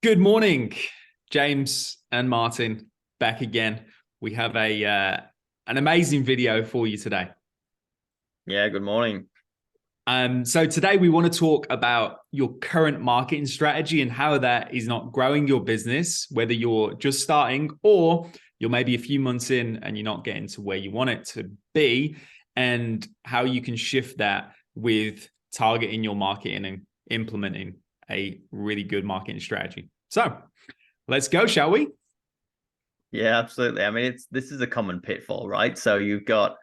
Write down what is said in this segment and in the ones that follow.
Good morning, James and Martin, back again. We have an amazing video for you today. Yeah, good morning. So today we want to talk about your current marketing strategy and how that is not growing your business, whether you're just starting or you're maybe a few months in and you're not getting to where you want it to be, and how you can shift that with targeting your marketing and implementing a really good marketing strategy. So let's go, shall we? Yeah, absolutely. I mean, this is a common pitfall, right? So you've got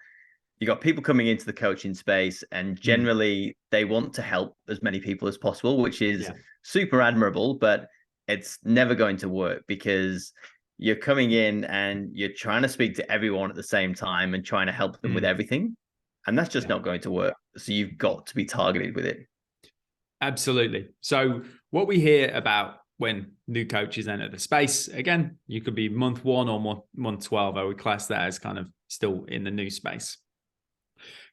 people coming into the coaching space, and Mm, generally they want to help as many people as possible, which is yeah. super admirable, but it's never going to work because you're coming in and you're trying to speak to everyone at the same time and trying to help them with Mm, everything. And that's just yeah. not going to work. So you've got to be targeted with it. Absolutely. So what we hear about when new coaches enter the space, again, you could be month one or month 12. I would class that as kind of still in the new space.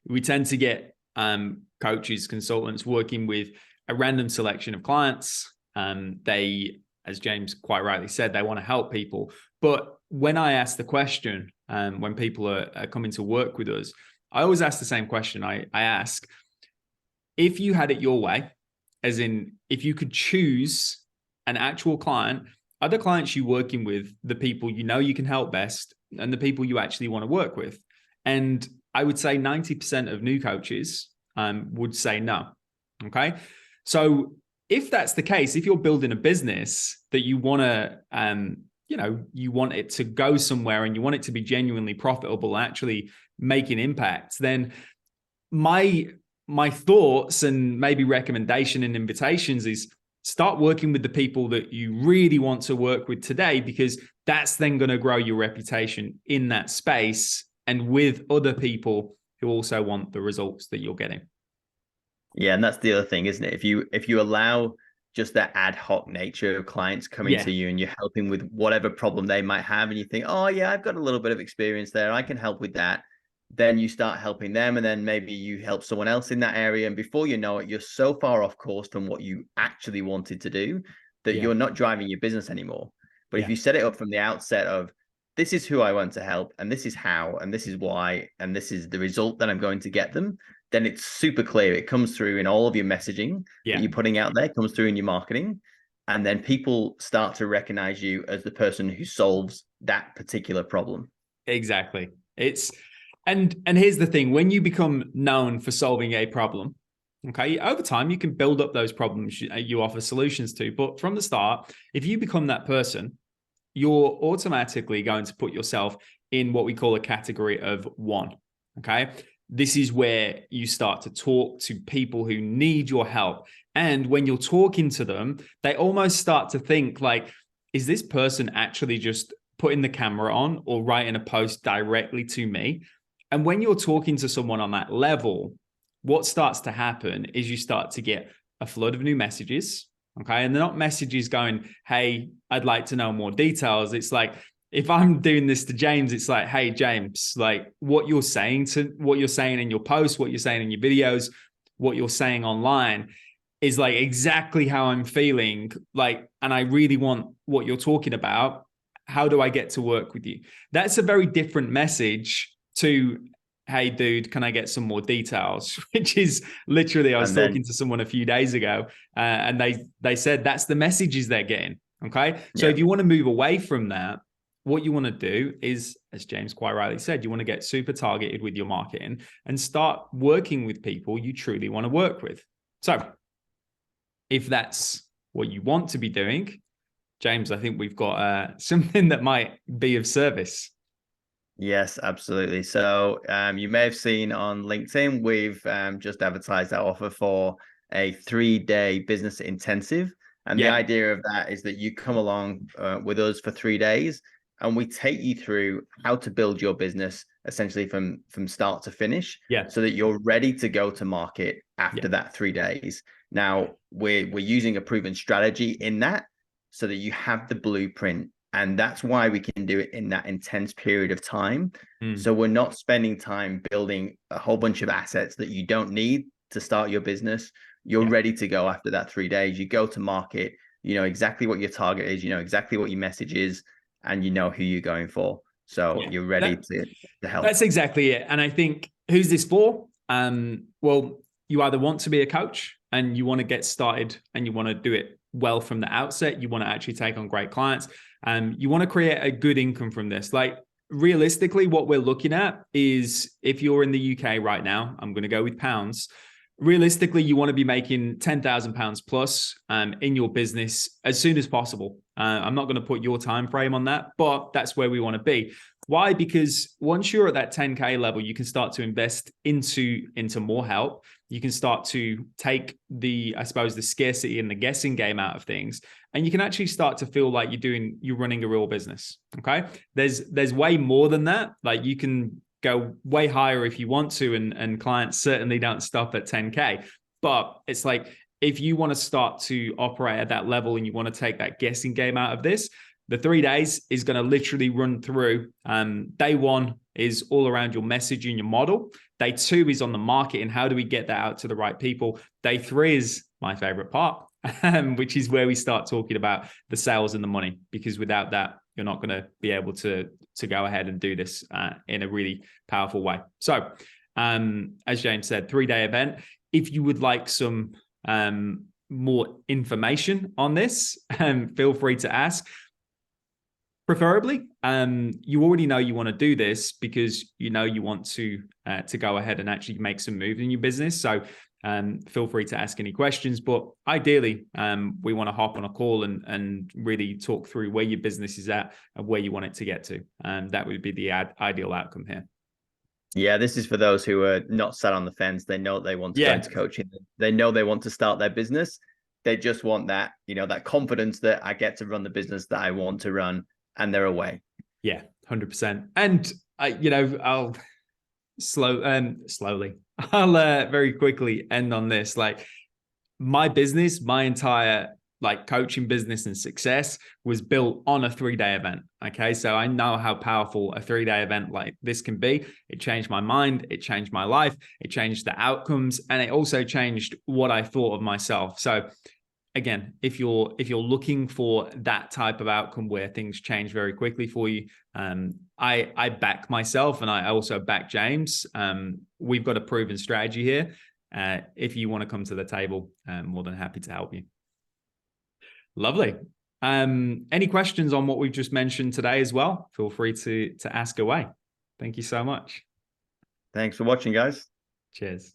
We tend to get coaches, consultants working with a random selection of clients. They, as James quite rightly said, they want to help people. But when I ask the question, when people are coming to work with us, I always ask the same question. I ask, if you had it your way, as in if you could choose an actual client, are the clients you working with the people you know you can help best and the people you actually want to work with? And I would say 90% of new coaches would say no. Okay. So if that's the case, if you're building a business that you want to, you want it to go somewhere and you want it to be genuinely profitable, actually make an impact, then my my thoughts and maybe recommendation and invitations is start working with the people that you really want to work with today, because that's then going to grow your reputation in that space and with other people who also want the results that you're getting. Yeah, and that's the other thing, isn't it? If you allow just that ad hoc nature of clients coming Yeah. to you and you're helping with whatever problem they might have, and you think, oh yeah, I've got a little bit of experience there, I can help with that. Then you start helping them, and then maybe you help someone else in that area, and before you know it, you're so far off course from what you actually wanted to do that Yeah. you're not driving your business anymore. But if Yeah. you set it up from the outset of this is who I want to help, and this is how, and this is why, and this is the result that I'm going to get them, then it's super clear. It comes through in all of your messaging that Yeah. you're putting out there, comes through in your marketing. And then people start to recognize you as the person who solves that particular problem. Exactly. It's and here's the thing, when you become known for solving a problem, okay, over time you can build up those problems you offer solutions to, but from the start, if you become that person, you're automatically going to put yourself in what we call a category of one. Okay. This is where you start to talk to people who need your help. And when you're talking to them, they almost start to think like, is this person actually just putting the camera on or writing a post directly to me? And when you're talking to someone on that level, what starts to happen is you start to get a flood of new messages. Okay. And they're not messages going, hey, I'd like to know more details. It's like, if I'm doing this to James, it's like, hey, James, like what you're saying in your posts, what you're saying in your videos, what you're saying online is like exactly how I'm feeling. Like, and I really want what you're talking about. How do I get to work with you? That's a very different message to, hey, dude, can I get some more details? Which is literally, I was And then, talking to someone a few days ago, and they said that's the messages they're getting. Okay, so yeah, if you want to move away from that, what you want to do is, as James quite rightly said, you want to get super targeted with your marketing and start working with people you truly want to work with. So if that's what you want to be doing, James, I think we've got something that might be of service. yes, absolutely. So you may have seen on LinkedIn, we've just advertised our offer for a 3-day business intensive. And the Yeah, idea of that is that you come along with us for 3 days, and we take you through how to build your business essentially from start to finish, yeah, so that you're ready to go to market yeah, after that 3 days. Now we're using a proven strategy in that, so that you have the blueprint, and that's why we can do it in that intense period of time. mm, So we're not spending time building a whole bunch of assets that you don't need to start your business. You're yeah, ready to go after that 3 days. You go to market you know exactly what your target is, you know exactly what your message is, and you know who you're going for. So Yeah. you're ready to help. That's exactly it. And I think, who's this for? Well, you either want to be a coach and you want to get started and you want to do it well from the outset. You want to actually take on great clients. You want to create a good income from this. Like, realistically, what we're looking at is, if you're in the UK right now, I'm going to go with pounds. Realistically, you want to be making £10,000 plus in your business as soon as possible. I'm not going to put your time frame on that, but that's where we want to be. Why? Because once you're at that 10K level, you can start to invest into more help. You can start to take the scarcity and the guessing game out of things, and you can actually start to feel like you're running a real business. Okay, there's way more than that. Like, you can go way higher if you want to, and clients certainly don't stop at 10K. But it's like, if you want to start to operate at that level and you want to take that guessing game out of this, the 3 days is going to literally run through. Day one is all around your message and your model. Day two is on the market and how do we get that out to the right people. Day three is my favorite part, which is where we start talking about the sales and the money, because without that, you're not going to be able to go ahead and do this in a really powerful way. So, as James said, 3-day event. If you would like some more information on this, feel free to ask. Preferably, you already know you want to do this because you know you want to go ahead and actually make some moves in your business. So feel free to ask any questions. But ideally, we want to hop on a call and really talk through where your business is at and where you want it to get to. That would be the ideal outcome here. Yeah, this is for those who are not sat on the fence. They know they want to go into coaching. They know they want to start their business. They just want that, you know, that confidence that I get to run the business that I want to run, and they're away. Yeah, 100%. And I'll slowly, I'll very quickly end on this. Like, my business, my entire coaching business and success was built on a 3-day event. Okay. So I know how powerful a 3-day event like this can be. It changed my mind. It changed my life. It changed the outcomes. And it also changed what I thought of myself. So again, if you're looking for that type of outcome where things change very quickly for you, I back myself, and I also back James. We've got a proven strategy here. If you want to come to the table, I'm more than happy to help you. Lovely. Any questions on what we've just mentioned today as well? Feel free to ask away. Thank you so much. Thanks for watching, guys. Cheers.